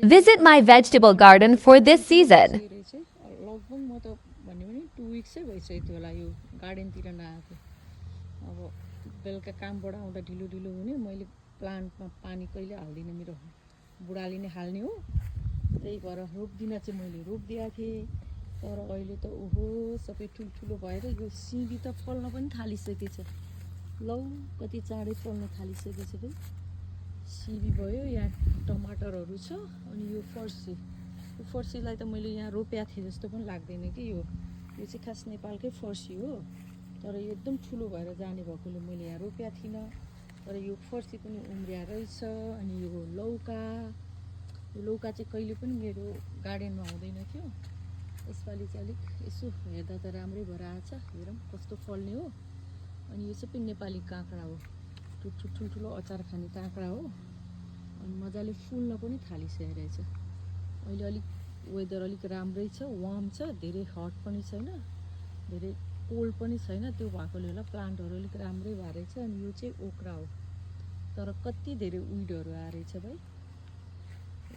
Visit my vegetable garden for this season. लगभग म त भन्यो भने 2 विक्सै भइसक्यो होला यो गार्डनतिर नआएको। अब बेलुका कामबाट आउँदा ढिलो ढिलो हुने, मैले प्लान्टमा पानी कहिले हाल्दिनँ, मेरो बुढाले नै हाल्ने हो। त्यही भएर रोप्दिन चाहिँ मैले रोपिदिएको थिएँ, तर अहिले त ओहो सबै ठुल्ठुलो भएर यो सिमी त फल्न पनि थालिसकेछ। लौ कति चाँडै फल्न थालिसकेछ भाइ। सिमी भयो, यहाँ टमाटरहरू छ, अनि यो फर्सीलाई त मैले यहाँ रोपेको थिएँ जस्तो पनि लाग्दैन कि यो चाहिँ खास नेपालकै फर्सी हो, तर यो एकदम ठुलो भएर जाने भएकोले मैले यहाँ रोपेको थिइनँ। तर यो फर्सी पनि उम्रिया रहेछ। अनि यो लौका चाहिँ कहिले पनि मेरो गार्डनमा हुँदैन थियो, यसपालि चाहिँ अलिक यसो हेर्दा त राम्रै भएर आएछ। हेरौँ कस्तो फल्ने हो। अनि यो सबै नेपाली काँक्रा हो, ठुल्ठुलो अचार खाने काँक्रा हो। अनि मजाले फुल्न पनि थालिसकेको रहेछ। अहिले अलिक वेदर अलिक राम्रै छ, वार्म छ, धेरै हट पनि छैन, धेरै कोल्ड पनि छैन। त्यो भएकोले होला प्लान्टहरू अलिक राम्रै भएर रहेछ। अनि यो चाहिँ ओक्रा हो, तर कति धेरै विडहरू आएर रहेछ भाइ।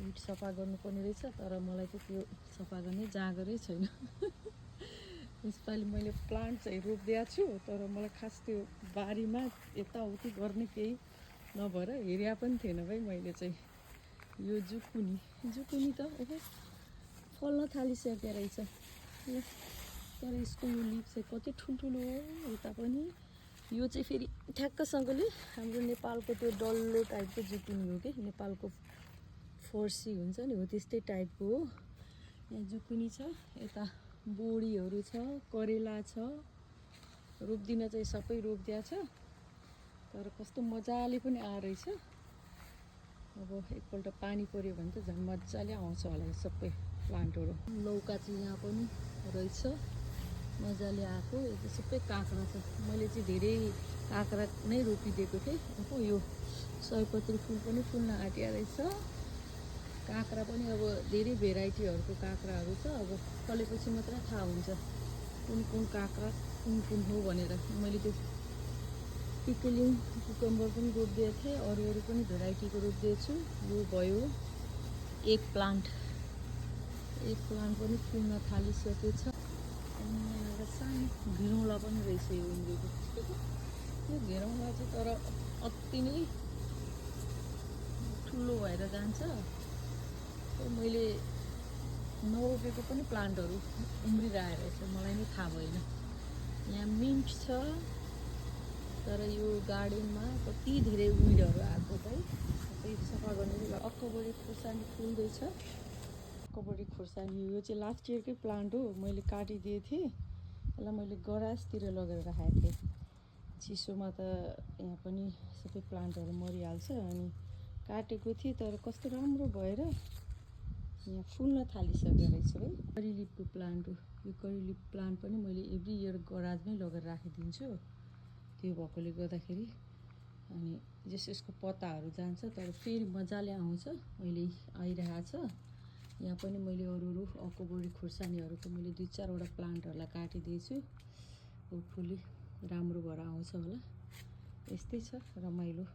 विड सफा गर्नुपर्ने रहेछ, तर मलाई त त्यो सफा गर्ने जाँगरै छैन। यसपालि मैले प्लान्ट चाहिँ रोपिदिएको छु, तर मलाई खास त्यो बारीमा यताउति गर्ने केही नभएर हेरिया पनि थिएन भाइ मैले चाहिँ। यो जुकुनी त ओहो फल्न थालिसकेको रहेछ। तर यसको यो लिफ चाहिँ कति ठुल्ठुलो हो यता पनि। यो चाहिँ फेरि ठ्याक्कसँगले हाम्रो नेपालको त्यो डल्लो टाइपको जुकुनी हो कि, नेपालको फर्सी हुन्छ नि हो त्यस्तै टाइपको हो। यहाँ जुकुनी छ, यता बोडीहरू छ, करेला छ। रोप्दिन चाहिँ सबै रोपिदिएको छ, तर कस्तो मजाले पनि आएर रहेछ। अब एकपल्ट पानी पऱ्यो भने त झन् मजाले आउँछ होला यो सबै प्लान्टहरू। लौका चाहिँ यहाँ पनि रहेछ, मजाले आएको। यो चाहिँ सबै काँक्रा छ। मैले चाहिँ धेरै काँक्रा नै रोपिदिएको थिएँ। अब यो सयपत्री फुल पनि फुल्न आँटिया रहेछ। काँक्रा पनि अब धेरै भेराइटीहरूको काँक्राहरू छ। अब फलेपछि मात्रै थाहा हुन्छ कुन काँक्रा कुन हो भनेर। मैले त्यो पिकलिङ कुकम्बर पनि रोपिदिएको थिएँ, अरू पनि भेराइटीको रोपिदिएको छु। यो भयो एक प्लान्ट पनि फुल्न थालिसकेछ। अनि एउटा सानो घिरौँला पनि रहेछ यो उम्रेको। यो घिरौँला चाहिँ तर अति नै ठुलो भएर जान्छ। मैले नरोपेको पनि प्लान्टहरू उम्रिरहेको रहेछ, मलाई नै थाहा भएन। यहाँ मिन्ट छ, तर यो गार्डनमा कति धेरै विडहरू आएको भाइ। सबै सफा गर्ने बेला अक्कबरी खुर्सानी फुल्दैछ। अक्कबरी खुर्सानी यो चाहिँ लास्ट इयरकै प्लान्ट हो, मैले काटिदिएको थिएँ। यसलाई मैले गराजतिर लगेर राखेको थिएँ। चिसोमा त यहाँ पनि सबै प्लान्टहरू मरिहाल्छ। अनि काटेको थिएँ, तर कस्तो राम्रो भएर यहाँ फुल्न थालिसकेको रहेछ है। करी लिफको प्लान्ट हो यो। करी लिफ प्लान्ट पनि मैले एभ्री इयर गराजमै लगेर राखिदिन्छु, त्यो भएकोले गर्दाखेरि। अनि जस यसको पत्ताहरू जान्छ, तर फेरि मजाले आउँछ। अहिले आइरहेको छ। यहाँ पनि मैले अरू अक्कबरी खुर्सानीहरूको मैले 2-4वटा प्लान्टहरूलाई काटिदिएछु। होपफुली राम्रो भएर आउँछ होला। यस्तै छ, रमाइलो।